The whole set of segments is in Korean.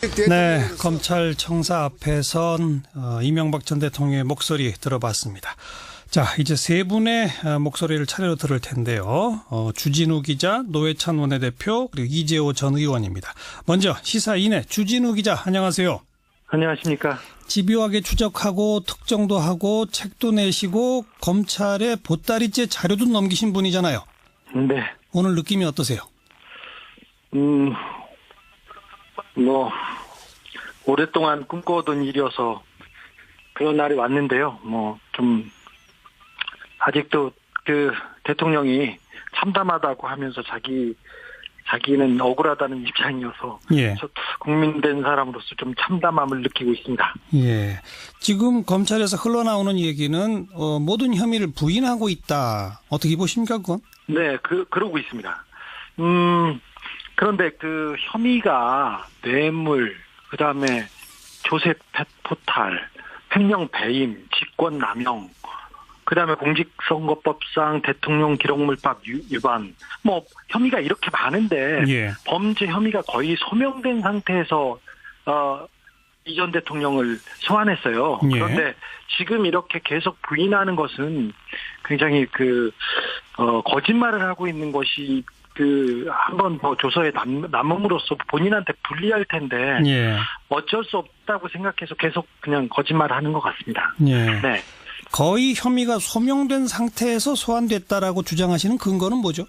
네, 검찰청사 앞에선 이명박 전 대통령의 목소리 들어봤습니다. 자, 이제 세 분의 목소리를 차례로 들을 텐데요. 주진우 기자, 노회찬 원내대표, 그리고 이재호 전 의원입니다. 먼저 시사인의 주진우 기자, 안녕하세요. 안녕하십니까. 집요하게 추적하고 특정도 하고 책도 내시고 검찰에 보따리째 자료도 넘기신 분이잖아요. 네. 오늘 느낌이 어떠세요? 오랫동안 꿈꿔오던 일이어서 그런 날이 왔는데요. 아직도 대통령이 참담하다고 하면서 자기는 억울하다는 입장이어서 예. 저 국민된 사람으로서 좀 참담함을 느끼고 있습니다. 예. 지금 검찰에서 흘러나오는 얘기는 모든 혐의를 부인하고 있다. 어떻게 보십니까, 그건? 네, 그러고 있습니다. 그런데 그 혐의가 뇌물, 그다음에 조세 포탈, 횡령 배임, 직권 남용, 그다음에 공직선거법상 대통령 기록물법 위반, 혐의가 이렇게 많은데 예. 범죄 혐의가 거의 소명된 상태에서 이 전 대통령을 소환했어요. 예. 그런데 지금 이렇게 계속 부인하는 것은 굉장히 거짓말을 하고 있는 것이 한번 더 조서에 남음으로써 본인한테 불리할 텐데 예. 어쩔 수 없다고 생각해서 계속 그냥 거짓말을 하는 것 같습니다. 예. 네. 거의 혐의가 소명된 상태에서 소환됐다라고 주장하시는 근거는 뭐죠?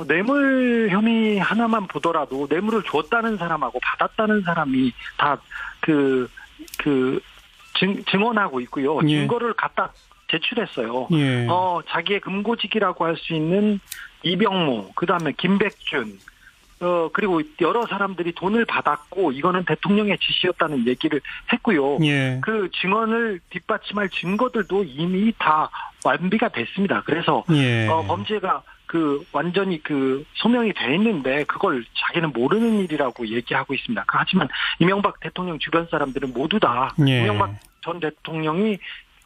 뇌물 혐의 하나만 보더라도 뇌물을 줬다는 사람하고 받았다는 사람이 다 증언하고 있고요. 예. 증거를 갖다 제출했어요. 예. 자기의 금고직이라고 할 수 있는 이병모, 그다음에 김백준, 그리고 여러 사람들이 돈을 받았고 이거는 대통령의 지시였다는 얘기를 했고요. 예. 그 증언을 뒷받침할 증거들도 이미 다 완비가 됐습니다. 그래서 예. 범죄가 완전히 소명이 돼 있는데 그걸 자기는 모르는 일이라고 얘기하고 있습니다. 하지만 이명박 대통령 주변 사람들은 모두 다 예. 이명박 전 대통령이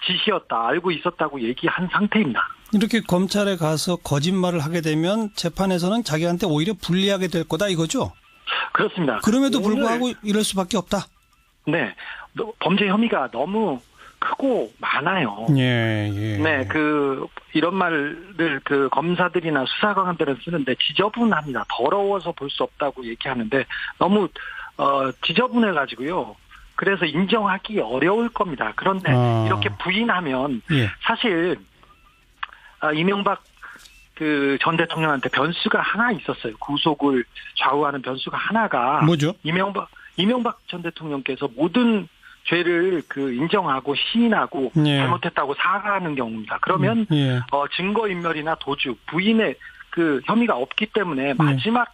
지시였다, 알고 있었다고 얘기한 상태입니다. 이렇게 검찰에 가서 거짓말을 하게 되면 재판에서는 자기한테 오히려 불리하게 될 거다 이거죠? 그렇습니다. 그럼에도 불구하고 이럴 수밖에 없다? 네. 범죄 혐의가 너무 크고 많아요. 예, 예. 네, 이런 말을 검사들이나 수사관들은 쓰는데 지저분합니다. 더러워서 볼 수 없다고 얘기하는데 너무 지저분해가지고요. 그래서 인정하기 어려울 겁니다. 그런데 이렇게 부인하면 예. 사실 이명박 전 대통령한테 변수가 하나 있었어요. 구속을 좌우하는 변수가 하나가 뭐죠? 이명박 전 대통령께서 모든 죄를 인정하고 시인하고 예. 잘못했다고 사과하는 경우입니다. 그러면 예. 증거인멸이나 도주, 부인의 혐의가 없기 때문에 마지막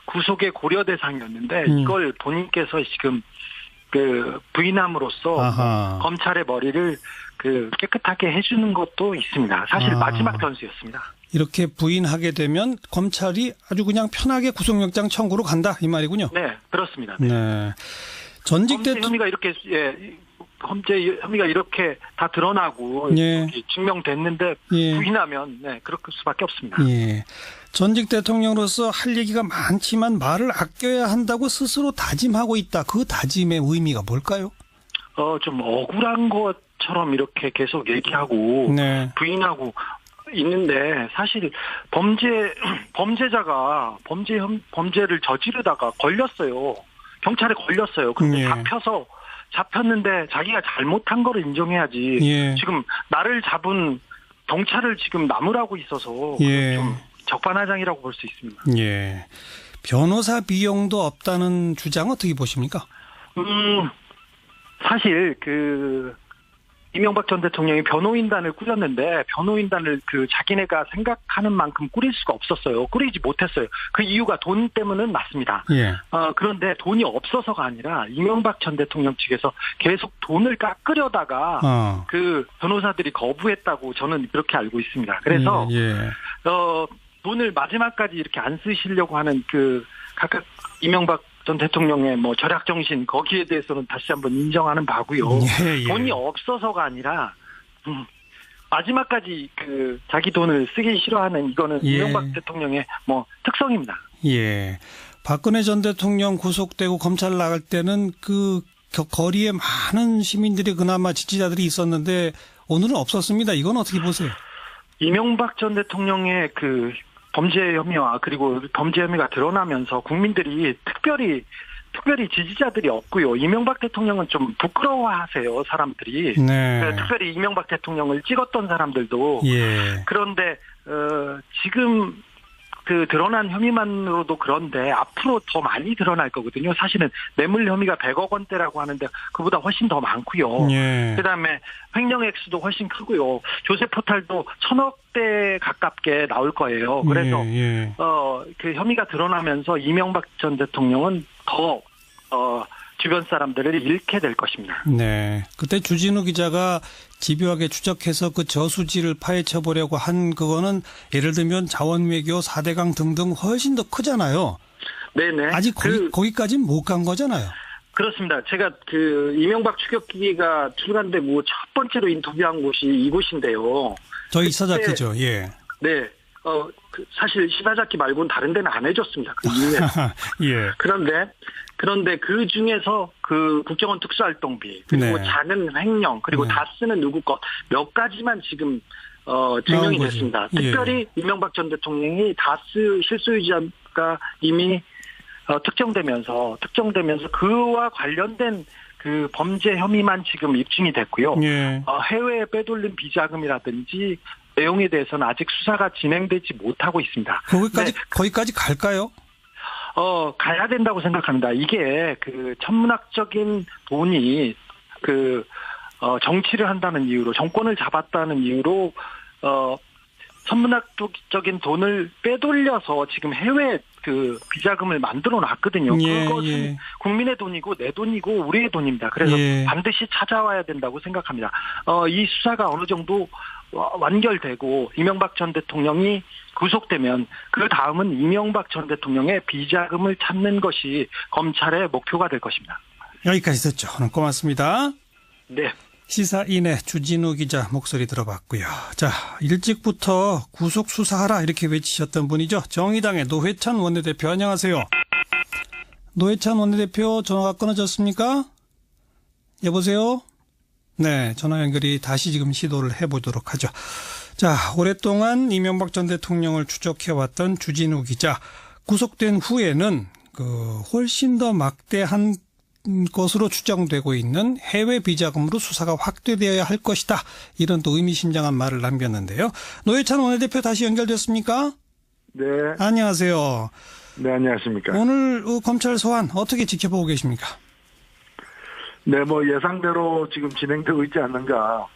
구속의 고려 대상이었는데 이걸 본인께서 지금 부인함으로써 검찰의 머리를 깨끗하게 해주는 것도 있습니다. 사실 마지막 변수였습니다. 이렇게 부인하게 되면 검찰이 아주 그냥 편하게 구속영장 청구로 간다 이 말이군요. 네, 그렇습니다. 네. 전직 혐의가 이렇게 범죄 혐의가 이렇게 다 드러나고 예. 증명됐는데 예. 부인하면 그럴 수밖에 없습니다. 예. 전직 대통령으로서 할 얘기가 많지만 말을 아껴야 한다고 스스로 다짐하고 있다. 그 다짐의 의미가 뭘까요? 좀 억울한 것처럼 이렇게 계속 얘기하고 네. 부인하고 있는데 사실 범죄자가 범죄를 저지르다가 걸렸어요. 경찰에 걸렸어요. 근데 예. 잡혔는데 자기가 잘못한 거를 인정해야지. 예. 지금 나를 잡은 경찰을 지금 나무라고 있어서 예. 좀 적반하장이라고 볼 수 있습니다. 예. 변호사 비용도 없다는 주장 어떻게 보십니까? 사실 이명박 전 대통령이 변호인단을 꾸렸는데 변호인단을 자기네가 생각하는 만큼 꾸릴 수가 없었어요. 꾸리지 못했어요. 그 이유가 돈 때문은 맞습니다. 예. 그런데 돈이 없어서가 아니라 이명박 전 대통령 측에서 계속 돈을 깎으려다가 변호사들이 거부했다고 저는 그렇게 알고 있습니다. 그래서 예. 돈을 마지막까지 이렇게 안 쓰시려고 하는 각각 이명박 전 대통령의 절약 정신 거기에 대해서는 다시 한번 인정하는 바고요. 예, 예. 돈이 없어서가 아니라 마지막까지 자기 돈을 쓰기 싫어하는 이거는 예. 이명박 대통령의 특성입니다. 예. 박근혜 전 대통령 구속되고 검찰 나갈 때는 그 거리에 많은 시민들이 그나마 지지자들이 있었는데 오늘은 없었습니다. 이건 어떻게 보세요? 이명박 전 대통령의 그 범죄 혐의와 그리고 범죄 혐의가 드러나면서 국민들이 특별히 지지자들이 없고요. 이명박 대통령은 좀 부끄러워하세요, 사람들이. 네. 특별히 이명박 대통령을 찍었던 사람들도. 예. 그런데 지금 그 드러난 혐의만으로도 그런데 앞으로 더 많이 드러날 거거든요. 사실은 뇌물 혐의가 100억 원대라고 하는데 그보다 훨씬 더 많고요. 예. 그다음에 횡령 액수도 훨씬 크고요. 조세 포탈도 1000억대 가깝게 나올 거예요. 그래서 예. 그 혐의가 드러나면서 이명박 전 대통령은 더 주변 사람들을 잃게 될 것입니다. 네. 그때 주진우 기자가 집요하게 추적해서 그 저수지를 파헤쳐 보려고 한 그거는 예를 들면 자원외교 4대강 등등 훨씬 더 크잖아요. 네네. 아직 거기까지는 못 간 거잖아요. 그렇습니다. 제가 그 이명박 추격기가 출간되고 첫 번째로 인터뷰한 곳이 이곳인데요. 저희 이사자키죠. 예. 네. 사실 시사자키 말고는 다른 데는 안 해줬습니다. 그 이후에. 예. 그런데 그 중에서 그 국정원 특수활동비 그리고 네. 자는 횡령 그리고 네. 다스는 누구 것 몇 가지만 지금 증명이 됐습니다. 예. 특별히 이명박 전 대통령이 다스 실소유자가 이미 특정되면서 그와 관련된 그 범죄 혐의만 지금 입증이 됐고요. 예. 해외에 빼돌린 비자금이라든지 내용에 대해서는 아직 수사가 진행되지 못하고 있습니다. 거기까지 갈까요? 가야 된다고 생각합니다. 이게 그 천문학적인 돈이 정치를 한다는 이유로 정권을 잡았다는 이유로 천문학적인 돈을 빼돌려서 지금 해외 그 비자금을 만들어 놨거든요. 예, 그것은 예. 국민의 돈이고 내 돈이고 우리의 돈입니다. 그래서 예. 반드시 찾아와야 된다고 생각합니다. 이 수사가 어느 정도 완결되고 이명박 전 대통령이 구속되면 그 다음은 이명박 전 대통령의 비자금을 찾는 것이 검찰의 목표가 될 것입니다. 여기까지 듣죠. 오늘 고맙습니다. 네. 시사인의 주진우 기자 목소리 들어봤고요. 자, 일찍부터 구속 수사하라 이렇게 외치셨던 분이죠. 정의당의 노회찬 원내대표 안녕하세요. 노회찬 원내대표 전화가 끊어졌습니까? 여보세요? 네, 전화 연결이 다시 지금 시도를 해보도록 하죠. 자, 오랫동안 이명박 전 대통령을 추적해왔던 주진우 기자 구속된 후에는 훨씬 더 막대한 것으로 추정되고 있는 해외 비자금으로 수사가 확대되어야 할 것이다. 이런 또 의미심장한 말을 남겼는데요. 노회찬 원내대표 다시 연결됐습니까? 네. 안녕하세요. 네, 안녕하십니까. 오늘 검찰 소환 어떻게 지켜보고 계십니까? 네, 예상대로 지금 진행되고 있지 않는가,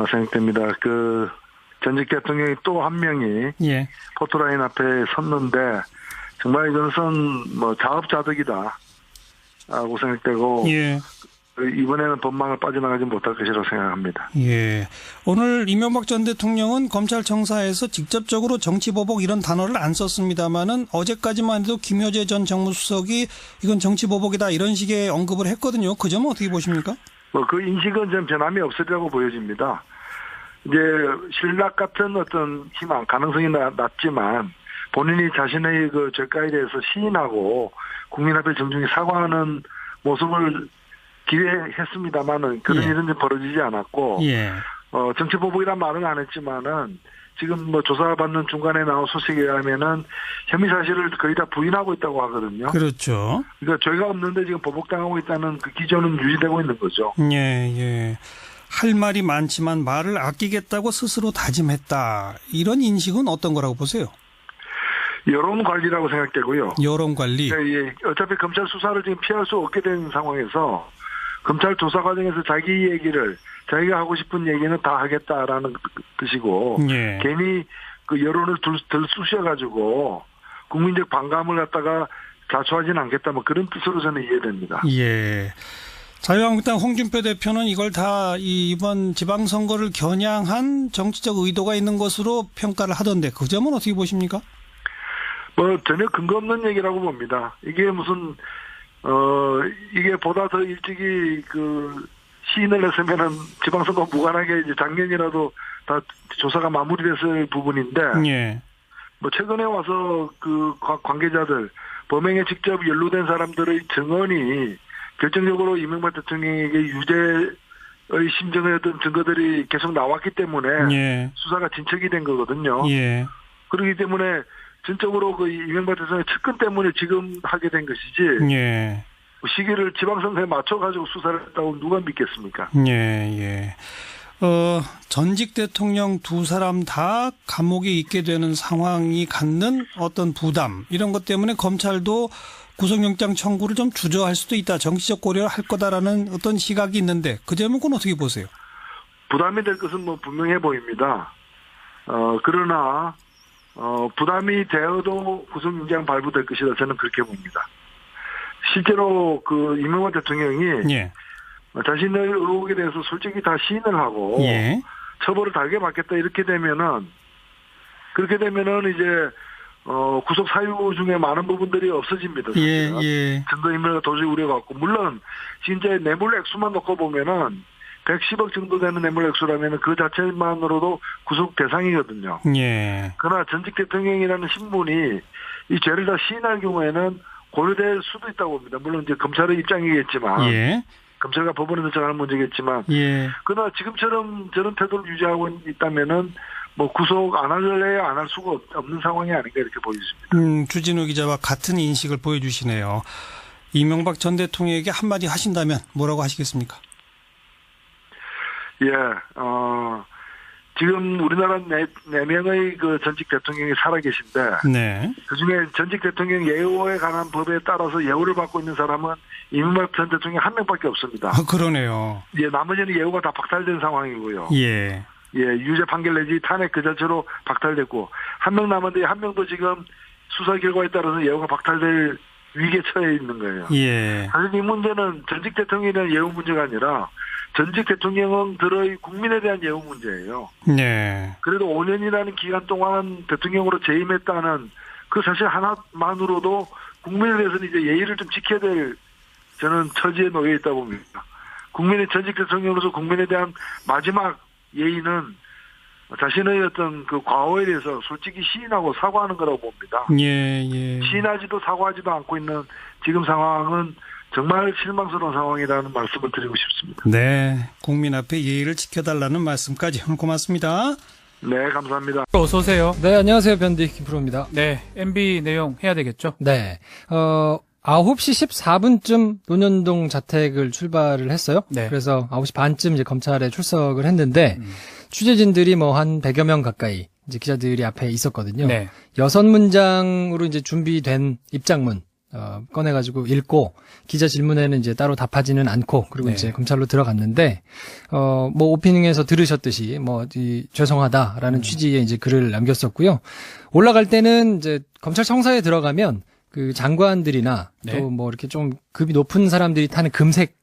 생각됩니다. 전직 대통령이 또 한 명이 예. 포토라인 앞에 섰는데, 정말 이것은 자업자득이다. 라고 생각되고, 예. 이번에는 법망을 빠져나가지 못할 것이라고 생각합니다. 예. 오늘 이명박 전 대통령은 검찰청사에서 직접적으로 정치보복 이런 단어를 안 썼습니다만은 어제까지만 해도 김효재 전 정무수석이 이건 정치보복이다 이런 식의 언급을 했거든요. 그 점은 어떻게 보십니까? 그 인식은 좀 변함이 없으리라고 보여집니다. 이제 신락 같은 어떤 희망, 가능성이 낮지만 본인이 자신의 그 죄가에 대해서 시인하고 국민 앞에 정중히 사과하는 모습을 기대했습니다만은 그런 예. 일은 좀 벌어지지 않았고, 예. 정치보복이란 말은 안 했지만은 지금 조사받는 중간에 나온 소식에 의하면은 혐의 사실을 거의 다 부인하고 있다고 하거든요. 그렇죠. 그러니까 죄가 없는데 지금 보복당하고 있다는 그 기조는 유지되고 있는 거죠. 예, 예. 할 말이 많지만 말을 아끼겠다고 스스로 다짐했다. 이런 인식은 어떤 거라고 보세요? 여론 관리라고 생각되고요. 여론 관리. 예. 어차피 검찰 수사를 지금 피할 수 없게 된 상황에서 검찰 조사 과정에서 자기가 하고 싶은 얘기는 다 하겠다라는 뜻이고, 예. 괜히 그 여론을 들쑤셔가지고 국민적 반감을 갖다가 자초하지는 않겠다, 그런 뜻으로 저는 이해됩니다. 예. 자유한국당 홍준표 대표는 이걸 다 이번 지방선거를 겨냥한 정치적 의도가 있는 것으로 평가를 하던데 그 점은 어떻게 보십니까? 전혀 근거 없는 얘기라고 봅니다. 이게 무슨 이게 보다 더 일찍이 시인을 했으면은 지방선거 무관하게 이제 작년이라도 다 조사가 마무리됐을 부분인데, 예. 뭐 최근에 와서 그 관계자들 범행에 직접 연루된 사람들의 증언이 결정적으로 이명박 대통령에게 유죄의 심정의 어떤 증거들이 계속 나왔기 때문에 예. 수사가 진척이 된 거거든요. 예. 그렇기 때문에 전적으로 그 이명박 대통령의 측근 때문에 지금 하게 된 것이지 예. 시기를 지방선거에 맞춰가지고 수사를 했다고 누가 믿겠습니까? 예, 예. 전직 대통령 두 사람 다 감옥에 있게 되는 상황이 갖는 어떤 부담, 이런 것 때문에 검찰도 구속영장 청구를 좀 주저할 수도 있다. 정치적 고려를 할 거다라는 어떤 시각이 있는데 그 점은 어떻게 보세요? 부담이 될 것은 뭐 분명해 보입니다. 그러나 부담이 되어도 구속영장 발부될 것이다. 저는 그렇게 봅니다. 실제로 그 이명박 대통령이 예. 자신의 의혹에 대해서 솔직히 다 시인을 하고 예. 처벌을 달게 받겠다 이렇게 되면은 그렇게 되면은 이제 구속 사유 중에 많은 부분들이 없어집니다. 예, 예. 증거인멸가 도저히 우려가 없고 물론 진짜 뇌물 액수만 놓고 보면은 110억 정도 되는 뇌물 액수라면 그 자체만으로도 구속 대상이거든요. 예. 그러나 전직 대통령이라는 신분이 이 죄를 다 시인할 경우에는 고려될 수도 있다고 봅니다. 물론 이제 검찰의 입장이겠지만, 예. 검찰과 법원에서 정하는 문제겠지만, 예. 그러나 지금처럼 저런 태도를 유지하고 있다면은 뭐 구속 안 할래야 안 할 수가 없는 상황이 아닌가 이렇게 보여집니다. 주진우 기자와 같은 인식을 보여주시네요. 이명박 전 대통령에게 한마디 하신다면 뭐라고 하시겠습니까? 예, 지금 우리나라 4명의 그 전직 대통령이 살아계신데, 네. 그 중에 전직 대통령 예우에 관한 법에 따라서 예우를 받고 있는 사람은 이명박 전 대통령 한 명밖에 없습니다. 그러네요. 예, 나머지는 예우가 다 박탈된 상황이고요. 예. 예, 유죄 판결 내지 탄핵 그 자체로 박탈됐고, 한 명 남았는데 한 명도 지금 수사 결과에 따라서 예우가 박탈될 위기에 처해 있는 거예요. 예. 사실 이 문제는 전직 대통령에 대한 예우 문제가 아니라 전직 대통령들의 국민에 대한 예우 문제예요. 네. 그래도 5년이라는 기간 동안 대통령으로 재임했다는 그 사실 하나만으로도 국민에 대해서는 이제 예의를 좀 지켜야 될 저는 처지에 놓여 있다고 봅니다. 국민의 전직 대통령으로서 국민에 대한 마지막 예의는 자신의 어떤 그 과오에 대해서 솔직히 시인하고 사과하는 거라고 봅니다. 예, 예. 시인하지도 사과하지도 않고 있는 지금 상황은 정말 실망스러운 상황이라는 말씀을 드리고 싶습니다. 네. 국민 앞에 예의를 지켜달라는 말씀까지 오늘 고맙습니다. 네, 감사합니다. 어서 오세요. 네, 안녕하세요. 변디 김프로입니다. 네, MB 내용 해야 되겠죠? 네. 9시 14분쯤 논현동 자택을 출발을 했어요. 네. 그래서 9시 반쯤 이제 검찰에 출석을 했는데, 취재진들이 뭐 한 100여 명 가까이 이제 기자들이 앞에 있었거든요. 네. 6문장으로 이제 준비된 입장문, 꺼내가지고 읽고, 기자 질문에는 이제 따로 답하지는 않고, 그리고 네. 이제 검찰로 들어갔는데, 뭐 오프닝에서 들으셨듯이, 죄송하다라는 취지의 이제 글을 남겼었고요. 올라갈 때는 이제 검찰 청사에 들어가면, 그 장관들이나 네. 또 뭐 이렇게 좀 급이 높은 사람들이 타는 금색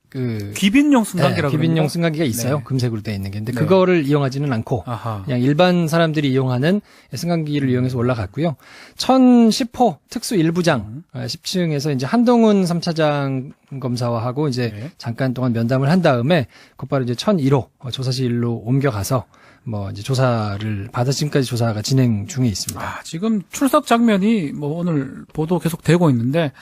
귀빈용 승강기라고 귀빈용 그러는가? 승강기가 있어요. 네. 금색으로 되어 있는 게. 근데 네. 그거를 이용하지는 않고 아하. 그냥 일반 사람들이 이용하는 승강기를 이용해서 올라갔고요. 1010호 특수 1부장 10층에서 이제 한동훈 3차장 검사와 하고 이제 네. 잠깐 동안 면담을 한 다음에 곧바로 이제 1001호 조사실로 옮겨가서 뭐 이제 조사를 받아 지금까지 조사가 진행 중에 있습니다. 아, 지금 출석 장면이 뭐 오늘 보도 계속 되고 있는데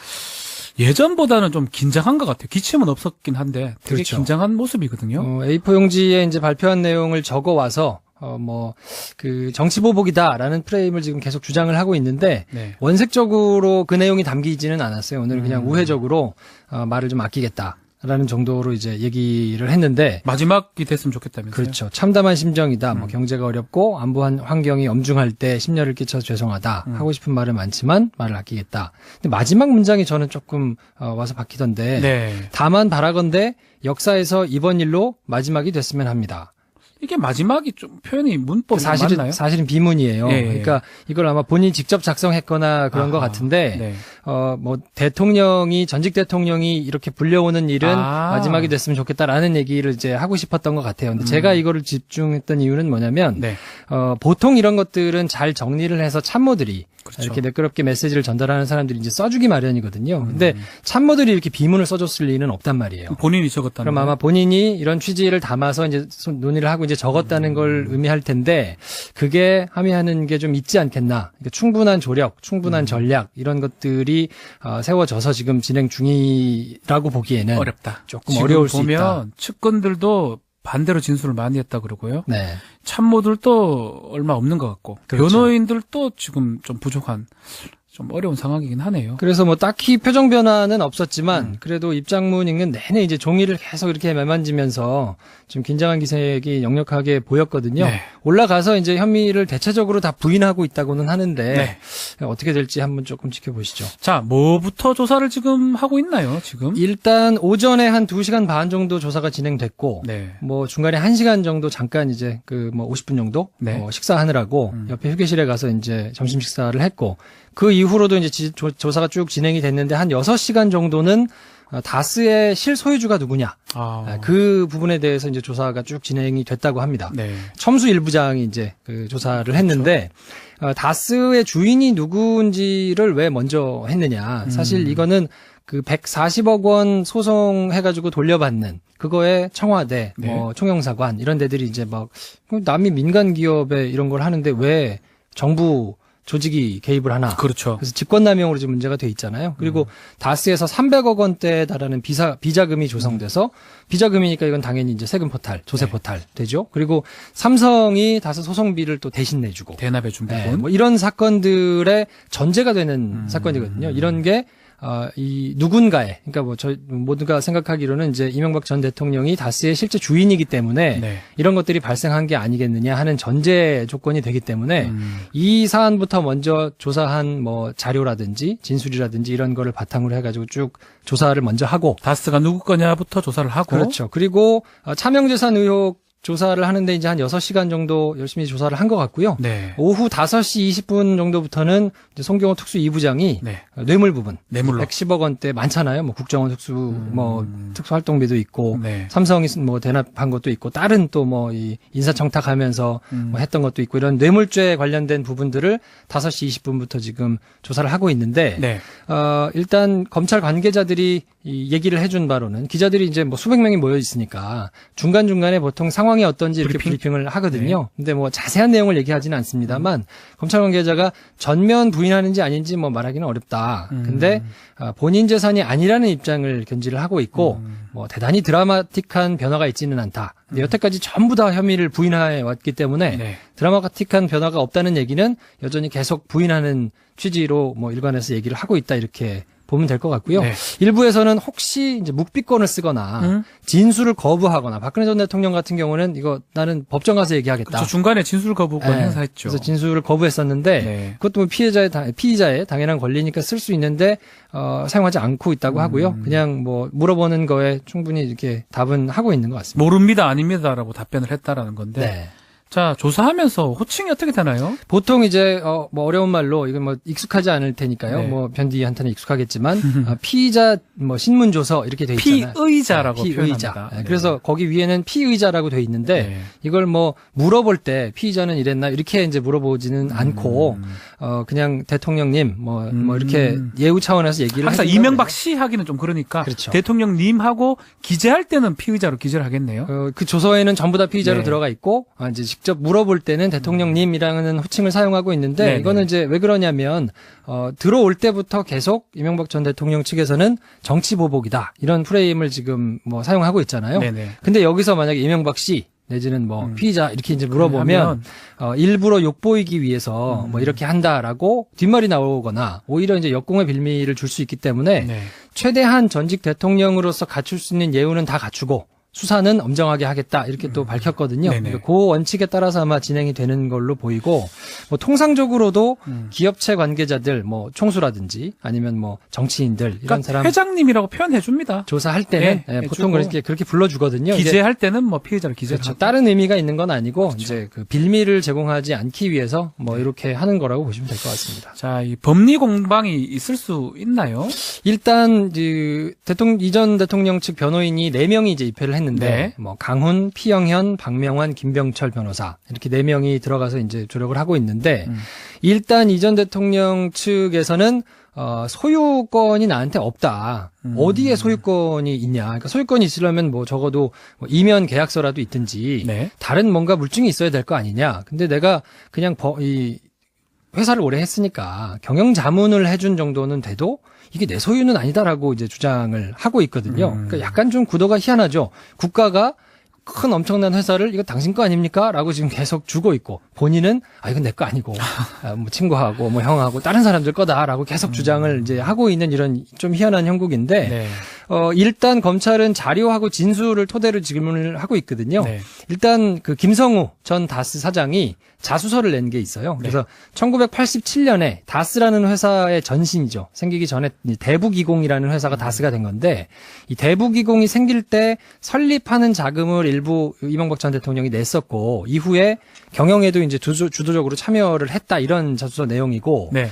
예전보다는 좀 긴장한 것 같아요. 기침은 없었긴 한데 되게 그렇죠. 긴장한 모습이거든요. A4 용지에 이제 발표한 내용을 적어 와서 정치 보복이다라는 프레임을 지금 계속 주장을 하고 있는데 네. 원색적으로 그 내용이 담기지는 않았어요. 오늘 그냥 우회적으로 말을 좀 아끼겠다라는 정도로 이제 얘기를 했는데 마지막이 됐으면 좋겠다면서요. 그렇죠. 참담한 심정이다. 뭐 경제가 어렵고 안보 환경이 엄중할 때 심려를 끼쳐서 죄송하다. 하고 싶은 말은 많지만 말을 아끼겠다. 근데 마지막 문장이 저는 조금 와서 박히던데. 네. 다만 바라건대 역사에서 이번 일로 마지막이 됐으면 합니다. 이게 마지막이 좀 표현이 문법이 맞나요? 사실은 비문이에요. 예. 그러니까 이걸 아마 본인이 직접 작성했거나 그런 것 같은데, 네. 전직 대통령이 이렇게 불려오는 일은 마지막이 됐으면 좋겠다라는 얘기를 이제 하고 싶었던 것 같아요. 근데 제가 이거를 집중했던 이유는 뭐냐면, 네. 보통 이런 것들은 잘 정리를 해서 참모들이 그렇죠. 이렇게 매끄럽게 메시지를 전달하는 사람들이 이제 써주기 마련이거든요. 근데 참모들이 이렇게 비문을 써줬을 리는 없단 말이에요. 본인이 적었다는 그럼 아마 본인이 이런 취지를 담아서 이제 논의를 하고 이제 적었다는 걸 의미할 텐데 그게 함의하는 게 좀 있지 않겠나. 그러니까 충분한 조력, 충분한 전략 이런 것들이 세워져서 지금 진행 중이라고 보기에는 어렵다. 조금 지금 어려울 수 보면 있다. 측근들도 반대로 진술을 많이 했다 그러고요. 네. 참모들도 얼마 없는 것 같고 그렇죠. 변호인들도 지금 좀 부족한 좀 어려운 상황이긴 하네요. 그래서 뭐 딱히 표정 변화는 없었지만 그래도 입장문 읽는 내내 이제 종이를 계속 이렇게 매만지면서 좀 긴장한 기색이 역력하게 보였거든요. 네. 올라가서 이제 혐의를 대체적으로 다 부인하고 있다고는 하는데 네. 어떻게 될지 한번 조금 지켜보시죠. 자, 뭐부터 조사를 지금 하고 있나요, 지금? 일단 오전에 한 2시간 반 정도 조사가 진행됐고 네. 뭐 중간에 1시간 정도 잠깐 이제 그 뭐 50분 정도 네. 식사하느라고 옆에 휴게실에 가서 이제 점심 식사를 했고 그 이후로도 이제 조사가 쭉 진행이 됐는데 한 6시간 정도는 다스의 실소유주가 누구냐 그 부분에 대해서 이제 조사가 쭉 진행이 됐다고 합니다. 네. 첨수 일부장이 이제 그 조사를 했는데 다스의 주인이 누구인지를 왜 먼저 했느냐. 사실 이거는 그 140억 원 소송해가지고 돌려받는 그거에 청와대, 네. 뭐 총영사관 이런 데들이 이제 막 남이 민간 기업에 이런 걸 하는데 왜 정부 조직이 개입을 하나. 그렇죠. 그래서 직권남용으로 지금 문제가 돼 있잖아요. 그리고 다스에서 300억 원대에 달하는 비자금이 조성돼서 비자금이니까 이건 당연히 이제 세금 포탈, 조세 포탈 되죠. 그리고 삼성이 다스 소송비를 또 대신 내주고. 대납해 준 부분. 네, 뭐 이런 사건들의 전제가 되는 사건이거든요. 이런 게 이 누군가의 그러니까 뭐 저희 모두가 생각하기로는 이제 이명박 전 대통령이 다스의 실제 주인이기 때문에 네. 이런 것들이 발생한 게 아니겠느냐 하는 전제 조건이 되기 때문에 이 사안부터 먼저 조사한 뭐 자료라든지 진술이라든지 이런 거를 바탕으로 해가지고 쭉 조사를 먼저 하고 다스가 누구 거냐부터 조사를 하고. 그렇죠. 그리고 차명재산 의혹 조사를 하는데 이제 한 6시간 정도 열심히 조사를 한 것 같고요. 네. 오후 5시 20분 정도부터는 이제 송경호 특수 2부장이 네. 뇌물 부분 뇌물로. 110억 원대 많잖아요. 뭐 국정원 특수 뭐 특수 활동비도 있고 네. 삼성이 뭐 대납한 것도 있고 다른 또 뭐 이 인사청탁하면서 뭐 했던 것도 있고 이런 뇌물죄 관련된 부분들을 5시 20분부터 지금 조사를 하고 있는데 네. 일단 검찰 관계자들이 이 얘기를 해준 바로는 기자들이 이제 뭐 수백 명이 모여 있으니까 중간중간에 보통 상황이 어떤지 이렇게 브리핑을 하거든요. 근데 뭐 자세한 내용을 얘기하지는 않습니다만 검찰 관계자가 전면 부인하는지 아닌지 뭐 말하기는 어렵다. 근데 본인 재산이 아니라는 입장을 견지를 하고 있고 뭐 대단히 드라마틱한 변화가 있지는 않다. 근데 여태까지 전부 다 혐의를 부인해 왔기 때문에 네. 드라마틱한 변화가 없다는 얘기는 여전히 계속 부인하는 취지로 뭐 일관해서 얘기를 하고 있다 이렇게 보면 될 것 같고요. 네. 일부에서는 혹시 이제 묵비권을 쓰거나 진술을 거부하거나 박근혜 전 대통령 같은 경우는 이거 나는 법정 가서 얘기하겠다. 그렇죠. 중간에 진술 거부권 네. 행사했죠. 그래서 진술을 거부했었는데 네. 그것도 뭐 피의자의 당연한 권리니까 쓸 수 있는데 사용하지 않고 있다고 하고요. 그냥 뭐 물어보는 거에 충분히 이렇게 답은 하고 있는 것 같습니다. 모릅니다, 아닙니다라고 답변을 했다라는 건데. 네. 자, 조사하면서 호칭이 어떻게 되나요? 보통 이제 뭐 어려운 말로 이건 뭐 익숙하지 않을 테니까요. 네. 뭐 변디한테는 익숙하겠지만 피의자 뭐 신문조서 이렇게 돼 있잖아요. 피의자라고 피의자. 표현합니다. 네. 그래서 거기 위에는 피의자라고 돼 있는데 네. 이걸 뭐 물어볼 때 피의자는 이랬나 이렇게 이제 물어보지는 않고 그냥 대통령님 뭐 이렇게 예우 차원에서 얘기를 항상 해준다고 이명박 그래요. 씨 하기는 좀 그러니까 그렇죠. 대통령님하고 기재할 때는 피의자로 기재를 하겠네요. 그 조서에는 전부 다 피의자로 네. 들어가 있고 이제 직접 물어볼 때는 대통령님이라는 호칭을 사용하고 있는데 네네. 이거는 이제 왜 그러냐면 들어올 때부터 계속 이명박 전 대통령 측에서는 정치 보복이다 이런 프레임을 지금 뭐 사용하고 있잖아요. 네네. 근데 여기서 만약에 이명박 씨 내지는 뭐 피의자 이렇게 이제 물어보면 하면 일부러 욕보이기 위해서 뭐 이렇게 한다라고 뒷말이 나오거나 오히려 이제 역공의 빌미를 줄 수 있기 때문에 네. 최대한 전직 대통령으로서 갖출 수 있는 예우는 다 갖추고 수사는 엄정하게 하겠다 이렇게 또 밝혔거든요. 네네. 그러니까 그 원칙에 따라서 아마 진행이 되는 걸로 보이고 뭐 통상적으로도 기업체 관계자들 뭐 총수라든지 아니면 뭐 정치인들 이런 그러니까 사람 회장님이라고 표현해 줍니다. 조사할 때는 네, 보통 해주고. 그렇게 불러주거든요. 이제 기재할 때는 뭐 피의자를 기재를 그렇죠. 하고. 다른 의미가 있는 건 아니고 이제 그 빌미를 제공하지 않기 위해서 뭐 이렇게 하는 거라고 보시면 될 것 같습니다. 자, 이 법리 공방이 있을 수 있나요? 일단 이전 대통령 측 변호인이 4명이 이제 입회를 했는데 네. 뭐 강훈, 피영현, 박명환, 김병철 변호사 이렇게 4명이 들어가서 이제 조력을 하고 있는데 일단 이 전 대통령 측에서는 소유권이 나한테 없다. 어디에 소유권이 있냐. 그러니까 소유권이 있으려면 뭐 적어도 뭐 이면 계약서라도 있든지 네. 다른 뭔가 물증이 있어야 될 거 아니냐. 근데 내가 그냥 이 회사를 오래 했으니까 경영 자문을 해준 정도는 돼도 이게 내 소유는 아니다라고 이제 주장을 하고 있거든요. 그러니까 약간 좀 구도가 희한하죠. 국가가 큰 엄청난 회사를 이거 당신 거 아닙니까? 라고 지금 계속 주고 있고 본인은 이건 내 거 아니고 뭐 친구하고 뭐 형하고 다른 사람들 거다라고 계속 주장을 이제 하고 있는 이런 좀 희한한 형국인데 네. 일단 검찰은 자료하고 진술을 토대로 질문을 하고 있거든요. 네. 일단 그 김성우 전 다스 사장이 자수서를 낸 게 있어요. 그래서 1987년에 다스라는 회사의 전신이죠. 생기기 전에 대북이공이라는 회사가 다스가 된 건데 이 대북이공이 생길 때 설립하는 자금을 일부 이명박 전 대통령이 냈었고 이후에 경영에도 이제 주도적으로 참여를 했다 이런 자수서 내용이고 네.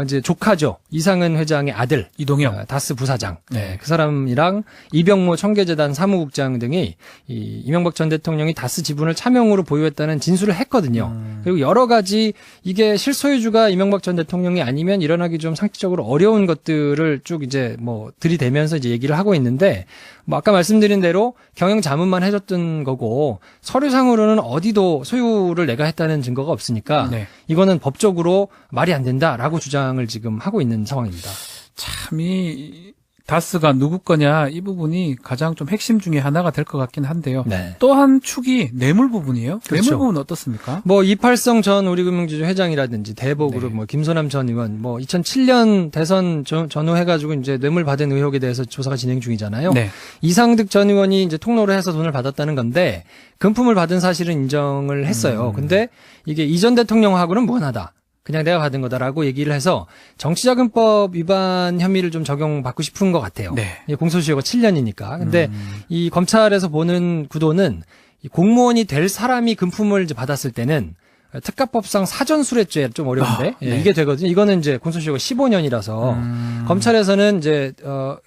이제 조카죠. 이상은 회장의 아들 이동영. 다스 부사장. 네. 그 사람이랑 이병모 청계재단 사무국장 등이 이 이명박 전 대통령이 다스 지분을 차명으로 보유했다는 진술을 했거든요. 그리고 여러 가지 이게 실소유주가 이명박 전 대통령이 아니면 일어나기 좀 상식적으로 어려운 것들을 쭉 이제 뭐 들이대면서 이제 얘기를 하고 있는데 뭐 아까 말씀드린 대로 경영 자문만 해줬던 거고 서류상으로는 어디도 소유를 내가 했다는 증거가 없으니까 네. 이거는 법적으로 말이 안 된다라고 주장을 지금 하고 있는 상황입니다. 참, 이 다스가 누구 거냐 이 부분이 가장 좀 핵심 중에 하나가 될 것 같긴 한데요. 네. 또 한 축이 뇌물 부분이에요. 그렇죠. 뇌물 부분 어떻습니까? 뭐 이팔성 전 우리금융지주 회장이라든지 대보그룹 네. 뭐 김소남 전 의원 뭐 2007년 대선 전후해가지고 이제 뇌물 받은 의혹에 대해서 조사가 진행 중이잖아요. 네. 이상득 전 의원이 이제 통로를 해서 돈을 받았다는 건데 금품을 받은 사실은 인정을 했어요. 근데 이게 이전 대통령하고는 무관하다. 그냥 내가 받은 거다라고 얘기를 해서 정치자금법 위반 혐의를 좀 적용받고 싶은 것 같아요. 네. 공소시효가 7년이니까. 근데 이 검찰에서 보는 구도는 이 공무원이 될 사람이 금품을 이제 받았을 때는 특가법상 사전수뢰죄 좀 어려운데 네. 이게 되거든요. 이거는 이제 공소시효가 15년이라서 검찰에서는 이제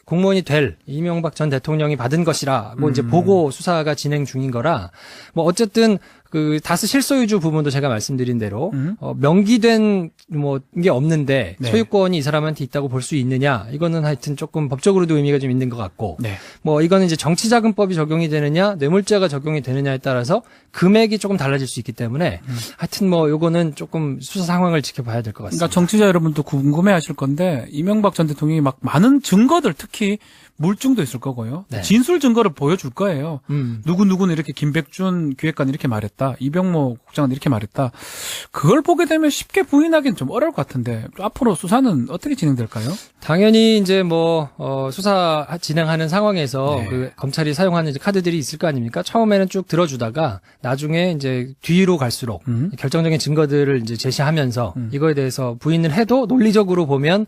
공무원이 될 이명박 전 대통령이 받은 것이라고 이제 보고 수사가 진행 중인 거라 뭐 어쨌든 그 다스 실소유주 부분도 제가 말씀드린 대로 명기된 뭐 게 없는데 네. 소유권이 이 사람한테 있다고 볼 수 있느냐 이거는 하여튼 조금 법적으로도 의미가 좀 있는 것 같고 네. 뭐 이거는 이제 정치자금법이 적용이 되느냐 뇌물죄가 적용이 되느냐에 따라서 금액이 조금 달라질 수 있기 때문에 하여튼 뭐 요거는 조금 수사 상황을 지켜봐야 될 것 같습니다. 그러니까 정치자 여러분도 궁금해하실 건데 이명박 전 대통령이 막 많은 증거들 특히 물증도 있을 거고요. 네. 진술 증거를 보여줄 거예요. 음. 누구누구는 이렇게 김백준 기획관이 이렇게 말했다. 이병모 국장은 이렇게 말했다. 그걸 보게 되면 쉽게 부인하기는 좀 어려울 것 같은데 앞으로 수사는 어떻게 진행될까요? 당연히 이제 뭐 수사 진행하는 상황에서 네. 그 검찰이 사용하는 이제 카드들이 있을 거 아닙니까? 처음에는 쭉 들어주다가 나중에 이제 뒤로 갈수록 결정적인 증거들을 이제 제시하면서 이거에 대해서 부인을 해도 논리적으로 보면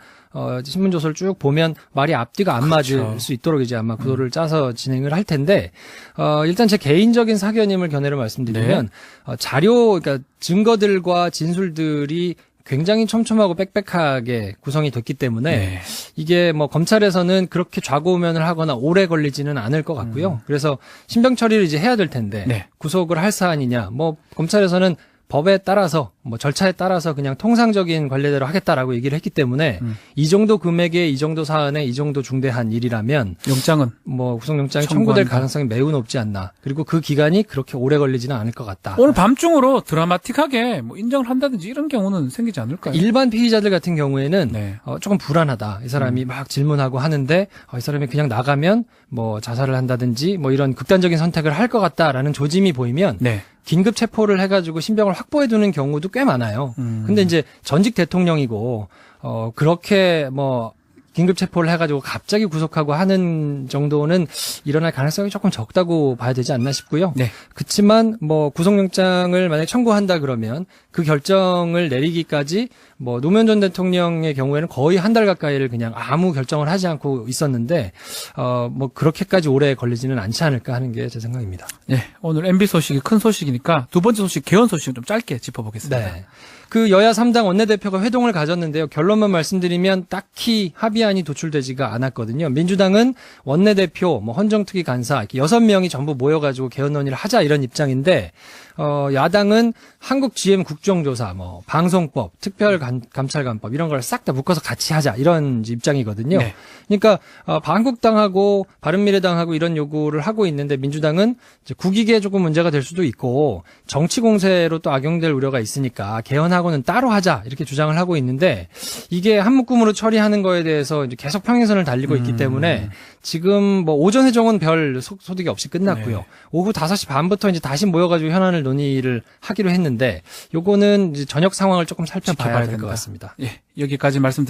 신문 조서를 쭉 보면 말이 앞뒤가 안 그렇죠. 맞을 수 있도록 이제 아마 구도를 짜서 진행을 할 텐데 일단 제 개인적인 사견임을 견해를 말씀드리면 자료 그러니까 증거들과 진술들이 굉장히 촘촘하고 빽빽하게 구성이 됐기 때문에 네. 이게 뭐 검찰에서는 그렇게 좌고우면을 하거나 오래 걸리지는 않을 것 같고요. 그래서 신병 처리를 이제 해야 될 텐데 네. 구속을 할 사안이냐 뭐 검찰에서는 법에 따라서 뭐 절차에 따라서 그냥 통상적인 관례대로 하겠다라고 얘기를 했기 때문에 이 정도 금액의 이 정도 사안에 이 정도 중대한 일이라면 영장은 뭐 구속영장이 청구한다. 청구될 가능성이 매우 높지 않나. 그리고 그 기간이 그렇게 오래 걸리지는 않을 것 같다. 오늘 밤중으로 드라마틱하게 뭐 인정을 한다든지 이런 경우는 생기지 않을까요? 일반 피의자들 같은 경우에는 네. 조금 불안하다. 이 사람이 막 질문하고 하는데 이 사람이 그냥 나가면 뭐 자살을 한다든지 뭐 이런 극단적인 선택을 할 것 같다라는 조짐이 보이면 네. 긴급 체포를 해가지고 신병을 확보해두는 경우도 꽤 많아요. 근데 이제 전직 대통령이고 그렇게 뭐 긴급 체포를 해가지고 갑자기 구속하고 하는 정도는 일어날 가능성이 조금 적다고 봐야 되지 않나 싶고요. 네. 그렇지만 뭐 구속영장을 만약 청구한다 그러면 그 결정을 내리기까지 뭐 노무현 전 대통령의 경우에는 거의 한 달 가까이를 그냥 아무 결정을 하지 않고 있었는데 뭐 그렇게까지 오래 걸리지는 않지 않을까 하는 게 제 생각입니다. 네. 오늘 MB 소식이 큰 소식이니까 두 번째 소식 개헌 소식을 좀 짧게 짚어보겠습니다. 네. 그 여야 3당 원내대표가 회동을 가졌는데요. 결론만 말씀드리면 딱히 합의안이 도출되지가 않았거든요. 민주당은 원내대표, 헌정특위 간사 이렇게 6명이 전부 모여가지고 개헌 논의를 하자 이런 입장인데 야당은 한국 GM 국정조사, 방송법, 특별감찰관법 이런 걸 싹 다 묶어서 같이 하자 이런 입장이거든요. 네. 그러니까 한국당하고 바른미래당하고 이런 요구를 하고 있는데 민주당은 이제 국익에 조금 문제가 될 수도 있고 정치 공세로 또 악용될 우려가 있으니까 개헌하고는 따로 하자 이렇게 주장을 하고 있는데 이게 한 묶음으로 처리하는 거에 대해서 이제 계속 평행선을 달리고 있기 때문에 지금 오전 회동은 별 소득이 없이 끝났고요. 네. 오후 5시 반부터 이제 다시 모여가지고 현안을 논의를 하기로 했는데 요거는 이제 저녁 상황을 조금 살펴봐야 될 것 같습니다. 예, 여기까지 말씀